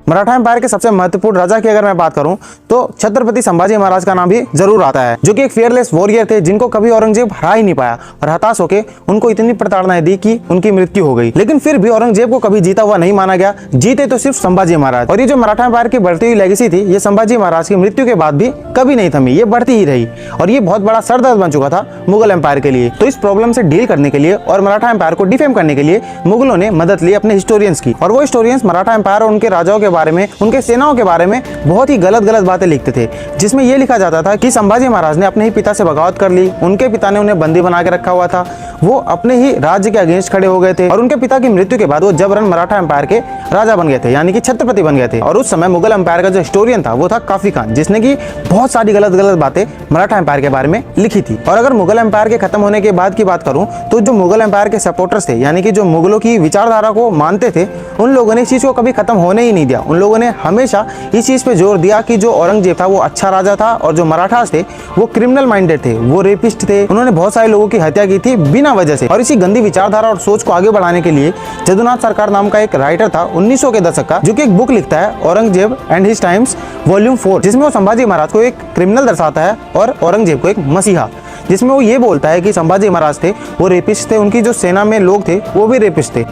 Maratha empire के सबसे महत्वपूर्ण राजा की अगर मैं बात करूं तो छत्रपति संभाजी महाराज का नाम भी जरूर आता है, जो कि एक फियरलेस वॉरियर थे जिनको कभी औरंगजेब हरा ही नहीं पाया और हताश होकर उनको इतनी प्रताड़नाएं दी कि उनकी मृत्यु हो गई। लेकिन फिर भी औरंगजेब को कभी जीता हुआ नहीं माना गया, जीते तो सिर्फ संभाजी महाराज। और ये जो मराठा एम्पायर की बढ़ती हुई लेगेसी थी, ये संभाजी महाराज की मृत्यु के बाद भी कभी नहीं थमी, ये बढ़ती ही रही और ये बहुत बड़ा सरदर्द बन चुका था मुगल एम्पायर के लिए। तो इस प्रॉब्लम से डील करने के लिए और मराठा एम्पायर को डिफेम करने के लिए मुगलों ने मदद ली अपने हिस्टोरियंस की। और वो हिस्टोरियंस मराठा एम्पायर और उनके राजाओं के बारे में, उनके सेनाओं के बारे में बहुत ही गलत गलत बातें लिखते थे, जिसमें यह लिखा जाता था कि संभाजी महाराज ने अपने ही पिता से बगावत कर ली, उनके पिता ने उन्हें बंदी बना के रखा हुआ था, वो अपने ही राज्य के अगेंस्ट खड़े हो गए थे और उनके पिता की मृत्यु के बाद वो जबरन मराठा एम्पायर के राजा बन गए थे, यानी कि छत्रपति बन गए थे। और उस समय मुगल एम्पायर का जो हिस्टोरियन था वो था काफी खान, जिसने की बहुत सारी गलत गलत बातें मराठा एम्पायर के बारे में लिखी थी। और अगर मुगल एम्पायर के खत्म होने के बाद की बात करूं तो जो मुगल एम्पायर के सपोर्टर्स थे, यानी कि जो मुगलों की विचारधारा को मानते थे, उन लोगों ने इस चीज को कभी खत्म होने ही नहीं दिया। उन लोगों ने हमेशा इस चीज पे जोर दिया कि जो औरंगजेब था वो अच्छा राजा था और जो मराठास थे वो क्रिमिनल माइंडेड थे, वो रेपिस्ट थे, उन्होंने बहुत सारे लोगों की हत्या की थी बिना वजह से। और इसी गंदी विचारधारा और सोच को आगे बढ़ाने के लिए जदुनाथ सरकार नाम का एक राइटर था 1900 के दशक का, जो कि एक बुक लिखता है Aurangzeb and his times volume 4, जिसमें वो संभाजी महाराज को एक क्रिमिनल दर्शाता है और औरंगजेब को एक मसीहा, जिसमें वो ये बोलता है कि संभाजी महाराज थे वो रेपिस्ट थे, उनकी जो सेना में लोग थे वो भी रेपिस्ट थे।